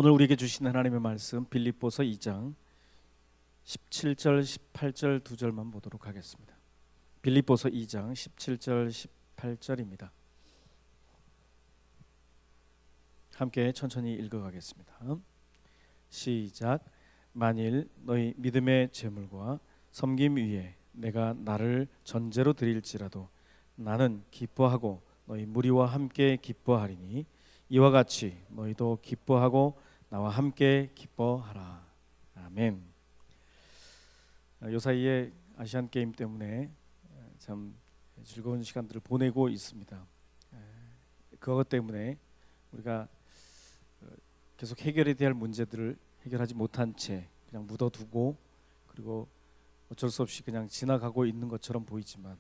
오늘 우리에게 주신 하나님의 말씀 빌립보서 2장 17절 18절 두 절만 보도록 하겠습니다. 빌립보서 2장 17절 18절입니다. 함께 천천히 읽어가겠습니다. 시작. 만일 너희 믿음의 제물과 섬김 위에 내가 나를 전제로 드릴지라도 나는 기뻐하고 너희 무리와 함께 기뻐하리니 이와 같이 너희도 기뻐하고 나와 함께 기뻐하라. 아멘. 요 사이에 아시안 게임 때문에 참 즐거운 시간들을 보내고 있습니다. 그것 때문에 우리가 계속 해결해야 될 문제들을 해결하지 못한 채 그냥 묻어두고 그리고 어쩔 수 없이 그냥 지나가고 있는 것처럼 보이지만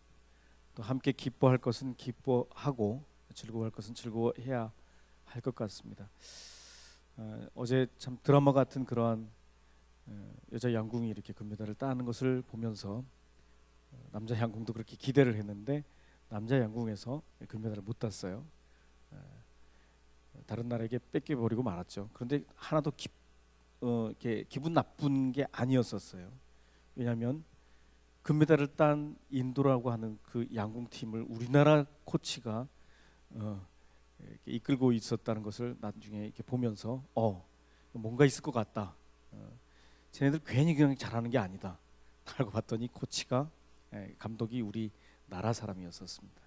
또 함께 기뻐할 것은 기뻐하고 즐거워할 것은 즐거워해야 할 것 같습니다. 어제 참 드라마 같은 그러한 여자 양궁이 이렇게 금메달을 따는 것을 보면서 남자 양궁도 그렇게 기대를 했는데 남자 양궁에서 금메달을 못 땄어요. 다른 나라에게 뺏겨버리고 말았죠. 그런데 하나도 이렇게 기분 나쁜 게 아니었었어요. 왜냐하면 금메달을 딴 인도라고 하는 그 양궁팀을 우리나라 코치가 이렇게 이끌고 있었다는 것을 나중에 이렇게 보면서 뭔가 있을 것 같다. 쟤네들 괜히 그냥 잘하는 게 아니다. 알고 봤더니 코치가 감독이 우리 나라 사람이었었습니다.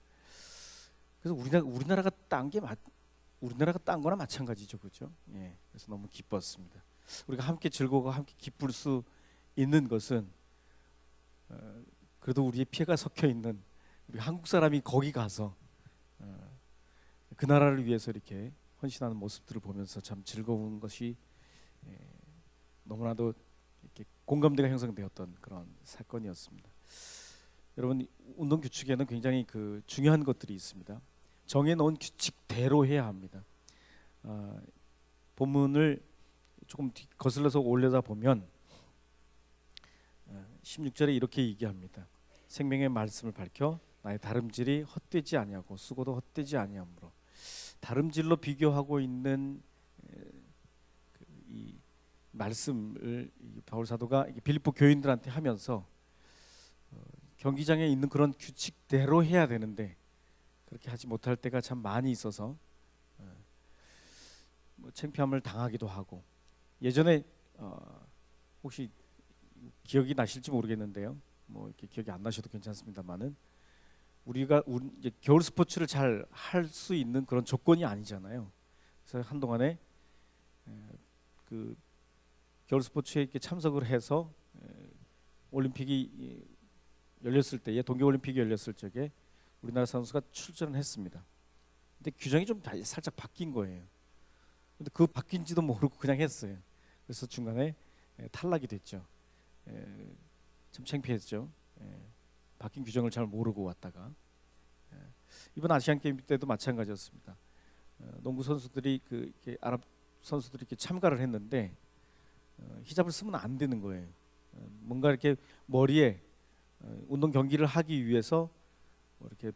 그래서 우리나라가 딴 거나 마찬가지죠, 그렇죠? 예, 그래서 너무 기뻤습니다. 우리가 함께 즐거워 함께 기쁠 수 있는 것은 그래도 우리의 피해가 섞여 있는 우리 한국 사람이 거기 가서 그 나라를 위해서 이렇게 헌신하는 모습들을 보면서 참 즐거운 것이 너무나도 이렇게 공감대가 형성되었던 그런 사건이었습니다. 여러분, 운동 규칙에는 굉장히 중요한 것들이 있습니다. 정해놓은 규칙대로 해야 합니다. 본문을 조금 거슬러서 올려다 보면 16절에 이렇게 얘기합니다. 생명의 말씀을 밝혀 나의 다름질이 헛되지 아니하고 수고도 헛되지 아니하므로. 다름질로 비교하고 있는 이 말씀을 바울 사도가 빌립보 교인들한테 하면서 경기장에 있는 그런 규칙대로 해야 되는데 그렇게 하지 못할 때가 참 많이 있어서 창피함을 당하기도 하고, 예전에 혹시 기억이 나실지 모르겠는데요. 이렇게 기억이 안 나셔도 괜찮습니다만은 우리가 이제 겨울 스포츠를 잘 할 수 있는 그런 조건이 아니잖아요. 그래서 한동안에 그 겨울 스포츠에 이렇게 참석을 해서 올림픽이 열렸을 때에 동계 올림픽이 열렸을 적에 우리나라 선수가 출전을 했습니다. 근데 규정이 좀 살짝 바뀐 거예요. 근데 그 바뀐지도 모르고 그냥 했어요. 그래서 중간에 탈락이 됐죠. 참 창피했죠. 바뀐 규정을 잘 모르고 왔다가 이번 아시안 게임 때도 마찬가지였습니다. 농구 선수들이 이렇게 아랍 선수들이 이렇게 참가를 했는데 히잡을 쓰면 안 되는 거예요. 뭔가 이렇게 머리에 운동 경기를 하기 위해서 이렇게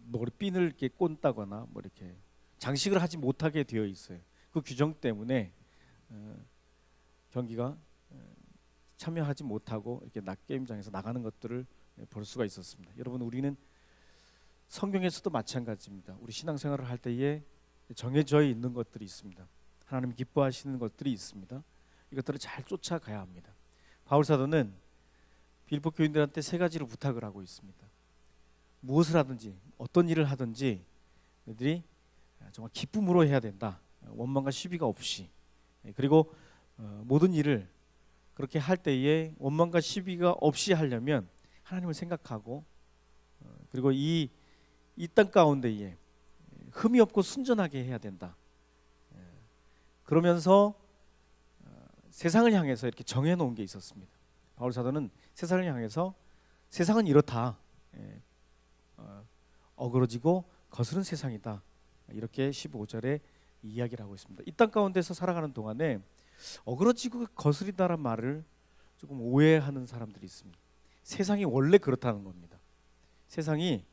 머리핀을 이렇게 꼰다거나 이렇게 장식을 하지 못하게 되어 있어요. 그 규정 때문에 경기가 참여하지 못하고 이렇게 낮 게임장에서 나가는 것들을 볼 수가 있었습니다. 여러분, 우리는 성경에서도 마찬가지입니다. 우리 신앙생활을 할 때에 정해져 있는 것들이 있습니다. 하나님 기뻐하시는 것들이 있습니다. 이것들을 잘 쫓아가야 합니다. 바울 사도는 빌립보 교인들한테 세 가지를 부탁을 하고 있습니다. 무엇을 하든지 어떤 일을 하든지 그들이 정말 기쁨으로 해야 된다. 원망과 시비가 없이. 그리고 모든 일을 그렇게 할 때에 원망과 시비가 없이 하려면 하나님을 생각하고 그리고 이 땅 가운데에 흠이 없고 순전하게 해야 된다. 그러면서 세상을 향해서 이렇게 정해놓은 게 있었습니다. 바울 사도는 세상을 향해서 세상은 이렇다. 어그러지고 거스른 세상이다. 이렇게 15절에 이야기를 하고 있습니다. 이 땅 가운데서 살아가는 동안에 어그러지고 거스리다란 말을 조금 오해하는 사람들이 있습니다. 세상이 원래 그렇다는 겁니다. 세상이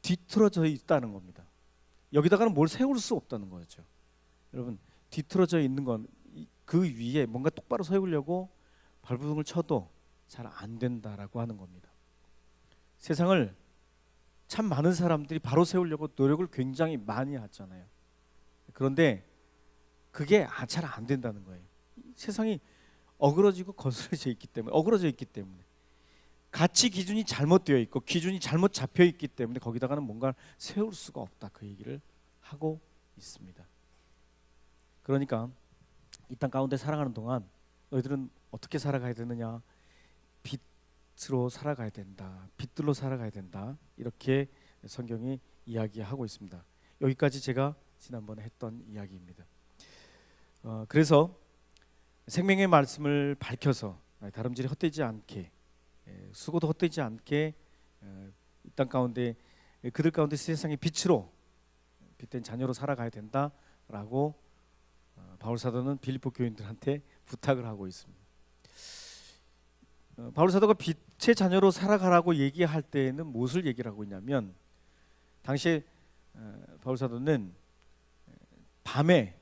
뒤틀어져 있다는 겁니다. 여기다가는 뭘 세울 수 없다는 거죠. 여러분, 뒤틀어져 있는 건 그 위에 뭔가 똑바로 세우려고 발버둥을 쳐도 잘 안 된다라고 하는 겁니다. 세상을 참 많은 사람들이 바로 세우려고 노력을 굉장히 많이 하잖아요. 그런데 그게 잘 안 된다는 거예요. 세상이 어그러지고 거스러져 있기 때문에, 어그러져 있기 때문에, 가치 기준이 잘못되어 있고 기준이 잘못 잡혀 있기 때문에 거기다가는 뭔가를 세울 수가 없다, 그 얘기를 하고 있습니다. 그러니까 이 땅 가운데 살아가는 동안 너희들은 어떻게 살아가야 되느냐? 빛으로 살아가야 된다, 빛들로 살아가야 된다, 이렇게 성경이 이야기하고 있습니다. 여기까지 제가 지난번에 했던 이야기입니다. 그래서 생명의 말씀을 밝혀서 다름질이 헛되지 않게, 수고도 헛되지 않게 이 땅 가운데, 그들 가운데 세상의 빛으로, 빛된 자녀로 살아가야 된다라고 바울 사도는 빌립보 교인들한테 부탁을 하고 있습니다. 바울 사도가 빛의 자녀로 살아가라고 얘기할 때에는 무엇을 얘기를 하고 있냐면, 당시에 바울 사도는 밤에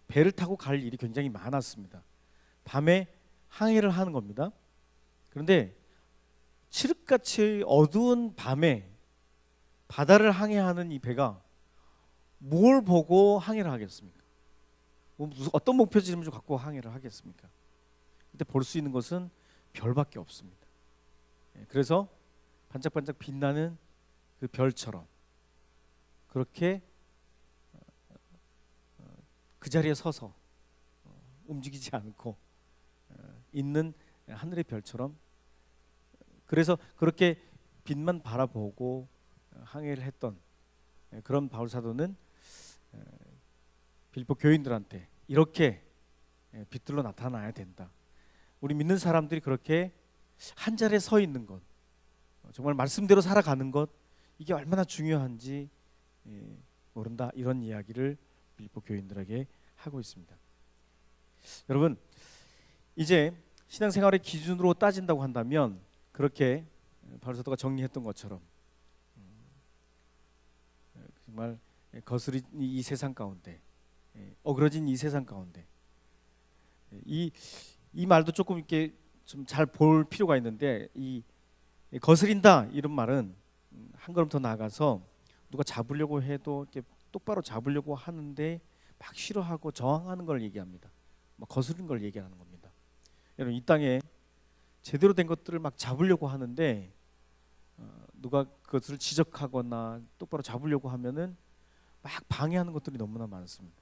배를 타고 갈 일이 굉장히 많았습니다. 밤에 항해를 하는 겁니다. 그런데 칠흑같이 어두운 밤에 바다를 항해하는 이 배가 뭘 보고 항해를 하겠습니까? 어떤 목표지점을 갖고 항해를 하겠습니까? 그때 볼 수 있는 것은 별밖에 없습니다. 그래서 반짝반짝 빛나는 그 별처럼 그렇게 그 자리에 서서 움직이지 않고 있는 하늘의 별처럼, 그래서 그렇게 빛만 바라보고 항해를 했던 그런 바울 사도는 빌립보 교인들한테 이렇게 빛들로 나타나야 된다. 우리 믿는 사람들이 그렇게 한 자리에 서 있는 것, 정말 말씀대로 살아가는 것, 이게 얼마나 중요한지 모른다, 이런 이야기를 빌립보 교인들에게 하고 있습니다. 여러분, 이제 신앙생활의 기준으로 따진다고 한다면 그렇게 바울 사도가 정리했던 것처럼 정말 거스린 이 세상 가운데, 어그러진 이 세상 가운데, 이 말도 조금 이렇게 좀 잘 볼 필요가 있는데, 이 거스린다 이런 말은 한 걸음 더 나아가서 누가 잡으려고 해도 이렇게 똑바로 잡으려고 하는데 막 싫어하고 저항하는 걸 얘기합니다. 막 거스르는 걸 얘기하는 겁니다. 여러분, 이 땅에 제대로 된 것들을 막 잡으려고 하는데 누가 그것을 지적하거나 똑바로 잡으려고 하면은 막 방해하는 것들이 너무나 많습니다.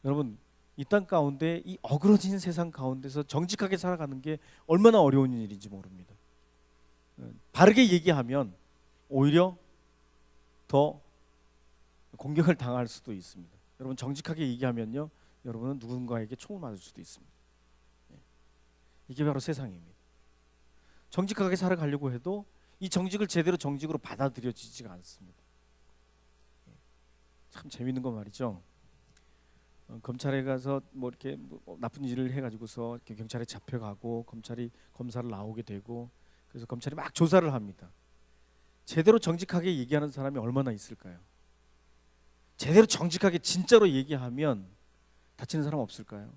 여러분, 이 땅 가운데, 이 어그러진 세상 가운데서 정직하게 살아가는 게 얼마나 어려운 일인지 모릅니다. 바르게 얘기하면 오히려 더 공격을 당할 수도 있습니다. 여러분, 정직하게 얘기하면요, 여러분은 누군가에게 총을 맞을 수도 있습니다. 이게 바로 세상입니다. 정직하게 살아가려고 해도 이 정직을 제대로 정직으로 받아들여지지가 않습니다. 참 재밌는 거 말이죠. 검찰에 가서 뭐 이렇게 나쁜 일을 해가지고서 경찰에 잡혀가고 검찰이 검사를 나오게 되고, 그래서 검찰이 막 조사를 합니다. 제대로 정직하게 얘기하는 사람이 얼마나 있을까요? 제대로 정직하게 진짜로 얘기하면 다치는 사람 없을까요?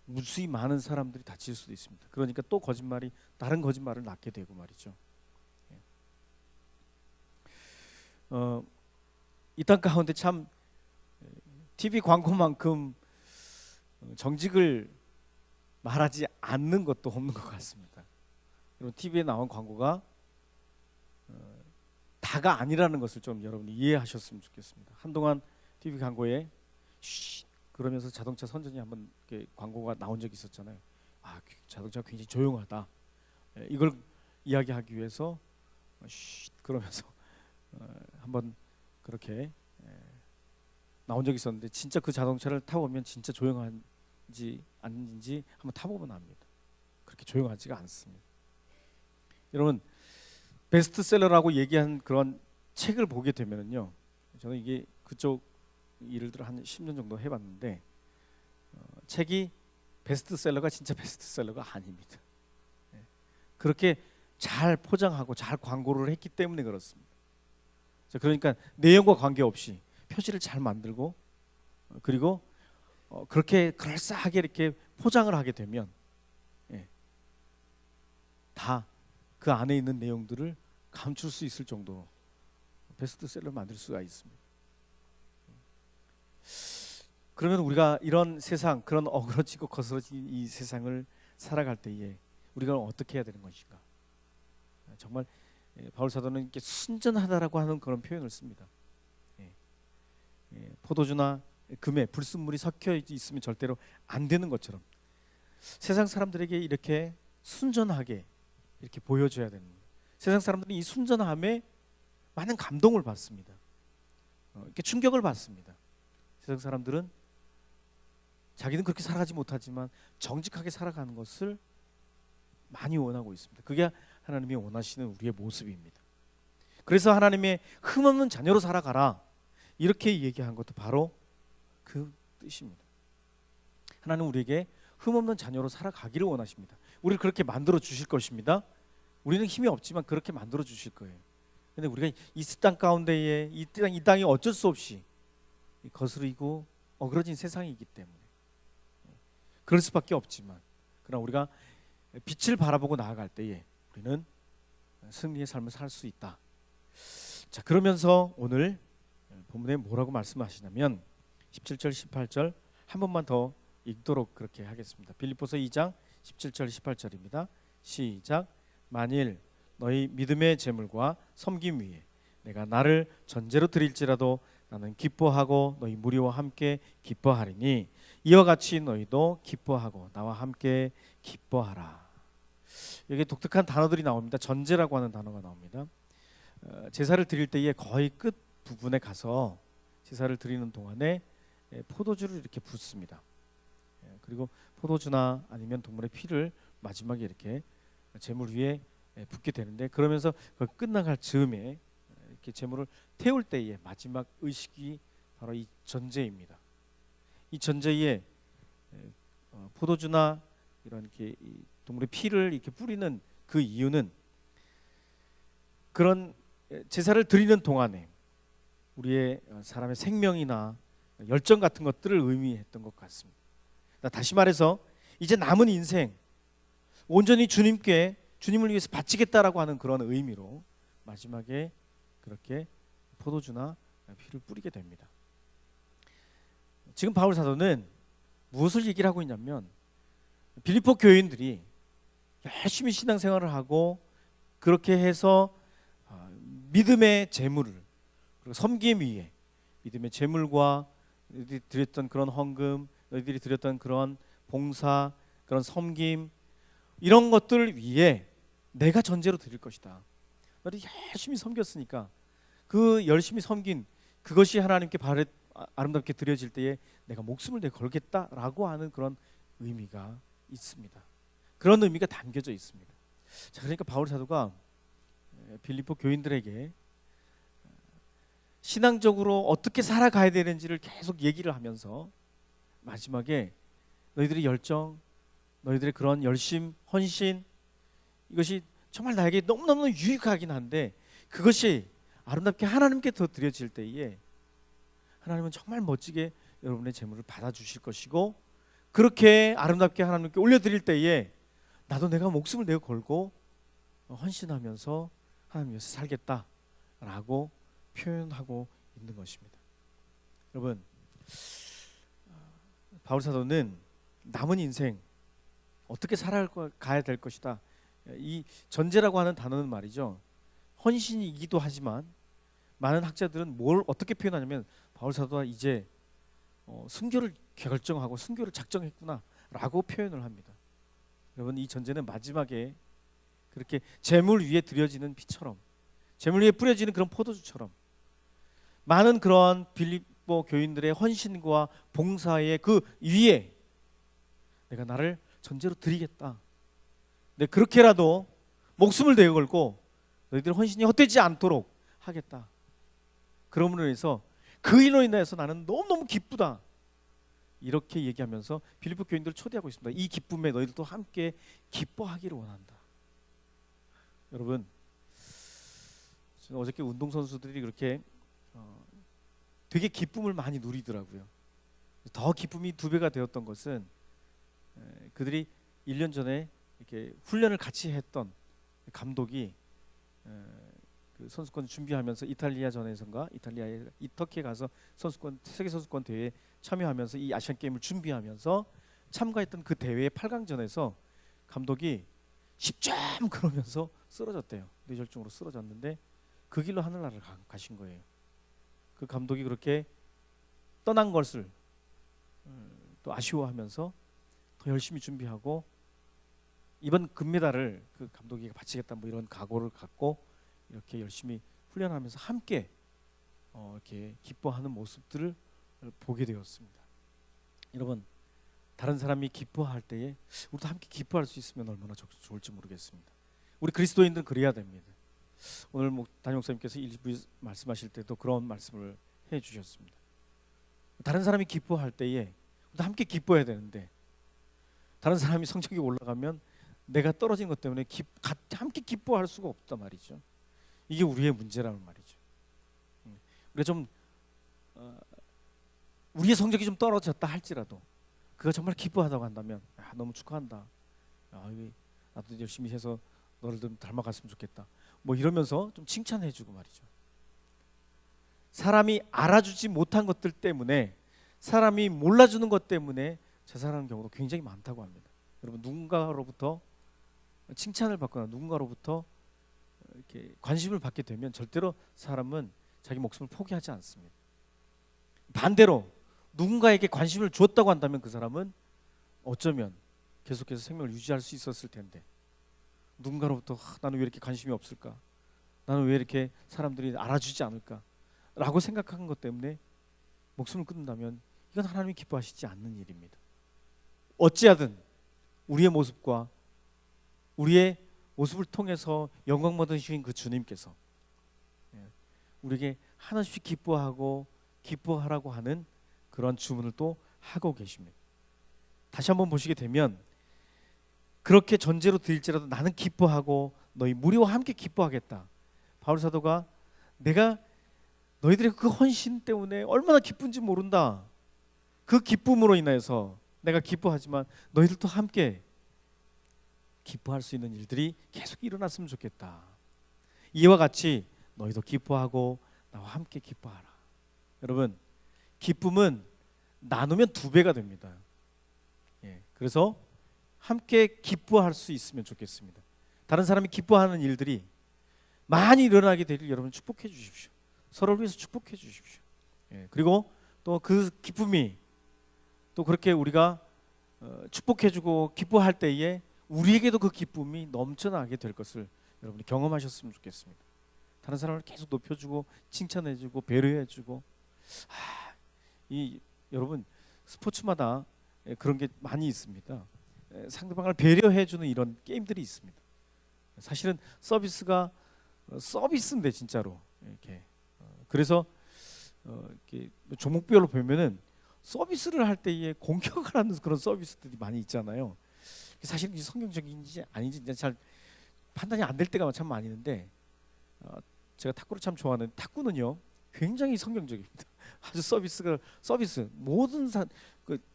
무수히 많은 사람들이 다칠 수도 있습니다. 그러니까 또 거짓말이, 다른 거짓말을 낳게 되고 말이죠. 이 땅 가운데 참 TV 광고만큼 정직을 말하지 않는 것도 없는 것 같습니다. 여러분, TV에 나온 광고가 다가 아니라는 것을 좀 여러분이 이해하셨으면 좋겠습니다. 한동안 TV 광고에 쉿 그러면서 자동차 선전이 한번 이렇게 광고가 나온 적이 있었잖아요. 자동차가 굉장히 조용하다, 이걸 이야기하기 위해서 쉿 그러면서 한번 그렇게 나온 적이 있었는데, 진짜 그 자동차를 타보면 진짜 조용한지 아닌지 한번 타보면 압니다. 그렇게 조용하지가 않습니다. 여러분, 베스트셀러라고 얘기한 그런 책을 보게 되면요, 저는 이게 그쪽 일을 들어 한 10년 정도 해봤는데 책이 베스트셀러가 진짜 베스트셀러가 아닙니다. 그렇게 잘 포장하고 잘 광고를 했기 때문에 그렇습니다. 그러니까 내용과 관계없이 표지를 잘 만들고 그리고 그렇게 그럴싸하게 이렇게 포장을 하게 되면 다 그 안에 있는 내용들을 감출 수 있을 정도로 베스트셀러 만들 수가 있습니다. 그러면 우리가 이런 세상, 그런 어그러지고 거스러진 이 세상을 살아갈 때에 우리가 어떻게 해야 되는 것인가? 정말 바울 사도는 이렇게 순전하다라고 하는 그런 표현을 씁니다. 포도주나 금에 불순물이 섞여 있으면 절대로 안 되는 것처럼 세상 사람들에게 이렇게 순전하게 이렇게 보여줘야 되는 거예요. 세상 사람들은 이 순전함에 많은 감동을 받습니다. 이렇게 충격을 받습니다. 세상 사람들은 자기는 그렇게 살아가지 못하지만 정직하게 살아가는 것을 많이 원하고 있습니다. 그게 하나님이 원하시는 우리의 모습입니다. 그래서 하나님의 흠없는 자녀로 살아가라 이렇게 얘기한 것도 바로 그 뜻입니다. 하나님 우리에게 흠없는 자녀로 살아가기를 원하십니다. 우리를 그렇게 만들어 주실 것입니다. 우리는 힘이 없지만 그렇게 만들어 주실 거예요. 근데 우리가 이 땅 가운데에 이 땅이 어쩔 수 없이 거스르고 어그러진 세상이기 때문에 그럴 수밖에 없지만 그러나 우리가 빛을 바라보고 나아갈 때에 우리는 승리의 삶을 살 수 있다. 자, 그러면서 오늘 본문에 뭐라고 말씀하시냐면 17절 18절 한 번만 더 읽도록 그렇게 하겠습니다. 빌립보서 2장 17절 18절입니다. 시작. 만일 너희 믿음의 재물과 섬김 위에 내가 나를 전제로 드릴지라도 나는 기뻐하고 너희 무리와 함께 기뻐하리니 이와 같이 너희도 기뻐하고 나와 함께 기뻐하라. 여기 독특한 단어들이 나옵니다. 전제라고 하는 단어가 나옵니다. 제사를 드릴 때에 거의 끝 부분에 가서 제사를 드리는 동안에 포도주를 이렇게 붓습니다. 그리고 포도주나 아니면 동물의 피를 마지막에 이렇게 제물 위에 붓게 되는데 그러면서 그 끝나갈 즈음에 이렇게 제물을 태울 때의 마지막 의식이 바로 이 전제입니다. 이 전제에 포도주나 이런 이렇게 동물의 피를 이렇게 뿌리는 그 이유는 그런 제사를 드리는 동안에 우리의 사람의 생명이나 열정 같은 것들을 의미했던 것 같습니다. 다시 말해서 이제 남은 인생 온전히 주님을 위해서 바치겠다라고 하는 그런 의미로 마지막에 그렇게 포도주나 피를 뿌리게 됩니다. 지금 바울 사도는 무엇을 얘기를 하고 있냐면 빌립보 교인들이 열심히 신앙생활을 하고 그렇게 해서 믿음의 재물을 그리고 섬김 위에 믿음의 재물과 너희들이 드렸던 그런 헌금, 너희들이 드렸던 그런 봉사, 그런 섬김 이런 것들 위에 내가 전제로 드릴 것이다. 너희들이 열심히 섬겼으니까 그 열심히 섬긴 그것이 하나님께 아름답게 드려질 때에 내가 목숨을 내 걸겠다라고 하는 그런 의미가 있습니다. 그런 의미가 담겨져 있습니다. 자, 그러니까 바울 사도가 빌립보 교인들에게 신앙적으로 어떻게 살아가야 되는지를 계속 얘기를 하면서 마지막에 너희들의 열정, 너희들의 그런 열심, 헌신 이것이 정말 나에게 너무너무 유익하긴 한데 그것이 아름답게 하나님께 더 드려질 때에 하나님은 정말 멋지게 여러분의 재물을 받아주실 것이고 그렇게 아름답게 하나님께 올려드릴 때에 나도 내가 목숨을 내어 걸고 헌신하면서 하나님 위해서 살겠다라고 표현하고 있는 것입니다. 여러분, 바울 사도는 남은 인생 어떻게 살아가야 될 것이다. 이 전제라고 하는 단어는 말이죠. 헌신이기도 하지만 많은 학자들은 뭘 어떻게 표현하냐면 바울 사도가 이제 순교를 결정하고 순교를 작정했구나라고 표현을 합니다. 여러분, 이 전제는 마지막에 그렇게 제물 위에 드려지는 피처럼 제물 위에 뿌려지는 그런 포도주처럼 많은 그런 빌립보 교인들의 헌신과 봉사의 그 위에 내가 나를 전제로 드리겠다. 내 그렇게라도 목숨을 내어 걸고 너희들 헌신이 헛되지 않도록 하겠다. 그러므로 인해서 그 일로 인해서 나는 너무너무 기쁘다. 이렇게 얘기하면서 빌립보 교인들을 초대하고 있습니다. 이 기쁨에 너희들도 함께 기뻐하기를 원한다. 여러분, 어저께 운동선수들이 그렇게 되게 기쁨을 많이 누리더라고요. 더 기쁨이 두 배가 되었던 것은 그들이 1년 전에 이렇게 훈련을 같이 했던 감독이 그 선수권 준비하면서 이탈리아전에선가 이탈리아에 터키에 가서 선수권 세계 선수권 대회에 참여하면서 이 아시안 게임을 준비하면서 참가했던 그 대회의 8강전에서 감독이 10점 그러면서 쓰러졌대요. 뇌졸중으로 쓰러졌는데 그 길로 하늘나라를 가신 거예요. 그 감독이 그렇게 떠난 것을 또 아쉬워하면서 더 열심히 준비하고 이번 금메달을 그 감독이 바치겠다 뭐 이런 각오를 갖고 이렇게 열심히 훈련하면서 함께 이렇게 기뻐하는 모습들을 보게 되었습니다. 여러분, 다른 사람이 기뻐할 때에 우리도 함께 기뻐할 수 있으면 얼마나 좋을지 모르겠습니다. 우리 그리스도인들은 그래야 됩니다. 오늘 담임 목사님께서 일부 말씀하실 때도 그런 말씀을 해주셨습니다. 다른 사람이 기뻐할 때에 우리도 함께 기뻐해야 되는데 다른 사람이 성적이 올라가면 내가 떨어진 것 때문에 함께 기뻐할 수가 없단 말이죠. 이게 우리의 문제라는 말이죠. 우리가 좀 우리의 성적이 좀 떨어졌다 할지라도 그가 정말 기뻐하다고 한다면 너무 축하한다. 나도 열심히 해서 너를 좀 닮아갔으면 좋겠다. 뭐 이러면서 좀 칭찬해주고 말이죠. 사람이 알아주지 못한 것들 때문에 사람이 몰라주는 것 때문에 자살하는 경우도 굉장히 많다고 합니다. 여러분, 누군가로부터 칭찬을 받거나 누군가로부터 이렇게 관심을 받게 되면 절대로 사람은 자기 목숨을 포기하지 않습니다. 반대로 누군가에게 관심을 줬다고 한다면 그 사람은 어쩌면 계속해서 생명을 유지할 수 있었을 텐데 누군가로부터 나는 왜 이렇게 관심이 없을까? 나는 왜 이렇게 사람들이 알아주지 않을까? 라고 생각한 것 때문에 목숨을 끊는다면 이건 하나님이 기뻐하시지 않는 일입니다. 어찌하든 우리의 모습과 우리의 모습을 통해서 영광 받으신 그 주님께서 우리에게 하나씩 기뻐하고 기뻐하라고 하는 그런 주문을 또 하고 계십니다. 다시 한번 보시게 되면 그렇게 전제로 드릴지라도 나는 기뻐하고 너희 무리와 함께 기뻐하겠다. 바울 사도가 내가 너희들의 그 헌신 때문에 얼마나 기쁜지 모른다. 그 기쁨으로 인해서 내가 기뻐하지만 너희들도 함께 기뻐할 수 있는 일들이 계속 일어났으면 좋겠다. 이와 같이 너희도 기뻐하고 나와 함께 기뻐하라. 여러분, 기쁨은 나누면 2배가 됩니다. 그래서 함께 기뻐할 수 있으면 좋겠습니다. 다른 사람이 기뻐하는 일들이 많이 일어나게 되길 여러분 축복해 주십시오. 서로를 위해서 축복해 주십시오. 그리고 또 그 기쁨이 또 그렇게 우리가 축복해주고 기뻐할 때에 우리에게도 그 기쁨이 넘쳐나게 될 것을 여러분이 경험하셨으면 좋겠습니다. 다른 사람을 계속 높여주고 칭찬해주고 배려해주고 여러분 스포츠마다 그런 게 많이 있습니다. 상대방을 배려해주는 이런 게임들이 있습니다. 사실은 서비스인데 진짜로 이렇게 그래서 이렇게 종목별로 보면은 서비스를 할 때에 공격을 하는 그런 서비스들이 많이 있잖아요. 사실 성경적인지 아닌지 잘 판단이 안 될 때가 참 많이 있는데 제가 탁구를 참 좋아하는 탁구는요 굉장히 성경적입니다. 아주 서비스 모든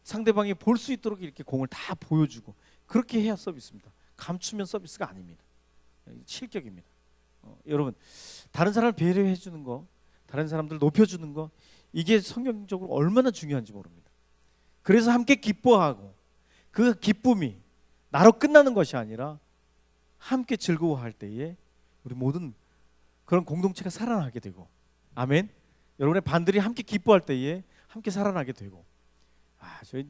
상대방이 볼 수 있도록 이렇게 공을 다 보여주고 그렇게 해야 서비스입니다. 감추면 서비스가 아닙니다. 실격입니다. 여러분, 다른 사람을 배려해 주는 거, 다른 사람들을 높여주는 거, 이게 성경적으로 얼마나 중요한지 모릅니다. 그래서 함께 기뻐하고 그 기쁨이 나로 끝나는 것이 아니라 함께 즐거워할 때에 우리 모든 그런 공동체가 살아나게 되고, 아멘. 여러분의 반들이 함께 기뻐할 때에 함께 살아나게 되고, 저희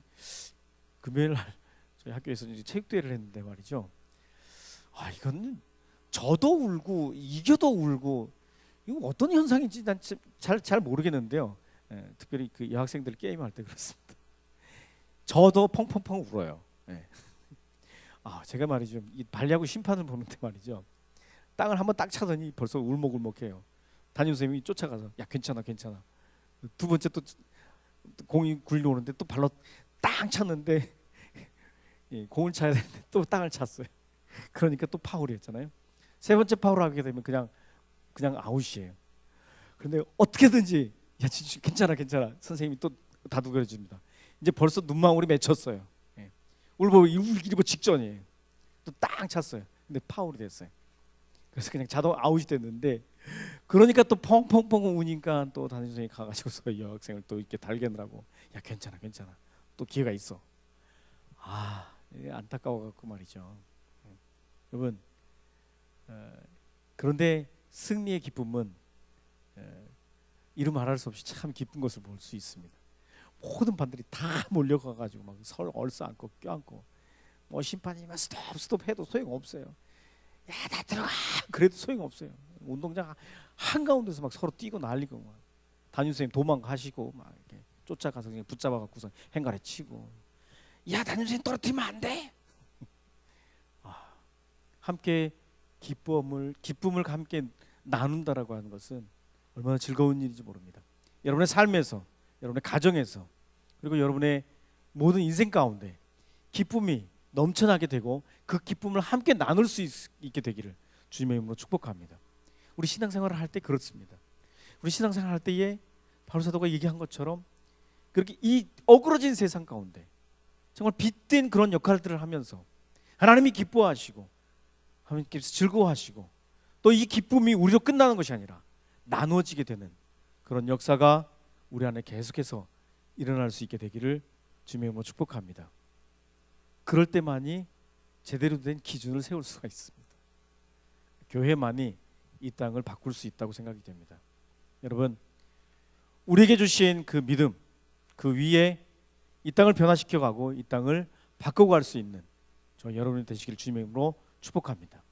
금요일 날 저희 학교에서 이제 체육대회를 했는데 말이죠. 이건 져도 울고 이겨도 울고 이거 어떤 현상인지 난 잘 모르겠는데요. 특별히 그 여학생들 게임할 때 그렇습니다. 저도 펑펑펑 울어요. 제가 말이죠. 이 발야구 심판을 보는데 말이죠. 땅을 한번 딱 차더니 벌써 울먹울먹해요. 담임 선생님이 쫓아가서 야 괜찮아. 두 번째 또 공이 굴려오는데 또 발로 땅 찼는데 공을 차야 되는데 또 땅을 찼어요. 그러니까 또 파울이 했잖아요. 세 번째 파울을 하게 되면 그냥 아웃이에요. 그런데 어떻게든지 야 진짜 괜찮아 선생님이 또 다독여 줍니다. 이제 벌써 눈망울이 맺혔어요. 예. 울보 일보 직전이에요. 또 딱 찼어요. 근데 파울이 됐어요. 그래서 그냥 자동 아웃이 됐는데, 그러니까 또 펑펑펑 우니까 또 담임 선생님이 가가지고서 여학생을 또 이렇게 달게느라고, 야 괜찮아 또 기회가 있어. 이게 안타까워 갖고 말이죠. 여러분, 그런데 승리의 기쁨은 이루 말할 수 없이 참 기쁜 것을 볼 수 있습니다. 모든 반들이 다 몰려가 가지고 막 서로 얼싸안고 껴안고, 뭐 심판이 막 스톱 해도 소용없어요. 야 다 들어가 그래도 소용없어요. 운동장 한가운데서 막 서로 뛰고 난리고, 막 담임 선생님 도망가시고 막 이렇게 쫓아가서 그냥 붙잡아 갖고서 행가래 치고, 야 담임 선생님 떨어뜨리면 안 돼. 함께 기쁨을 함께 나눈다라고 하는 것은 얼마나 즐거운 일인지 모릅니다. 여러분의 삶에서, 여러분의 가정에서, 그리고 여러분의 모든 인생 가운데 기쁨이 넘쳐나게 되고 그 기쁨을 함께 나눌 수 있게 되기를 주님의 이름으로 축복합니다. 우리 신앙생활을 할 때 그렇습니다. 우리 신앙생활 할 때에 바울 사도가 얘기한 것처럼 그렇게 이 어그러진 세상 가운데 정말 빛된 그런 역할들을 하면서 하나님이 기뻐하시고 하나님께서 즐거워하시고, 또 이 기쁨이 우리로 끝나는 것이 아니라 나누어지게 되는 그런 역사가 우리 안에 계속해서 일어날 수 있게 되기를 주님의 이름으로 축복합니다. 그럴 때만이 제대로 된 기준을 세울 수가 있습니다. 교회만이 이 땅을 바꿀 수 있다고 생각이 됩니다. 여러분, 우리에게 주신 그 믿음, 그 위에 이 땅을 변화시켜가고 이 땅을 바꿔갈 수 있는 저 여러분이 되시길 주님의 이름으로 축복합니다.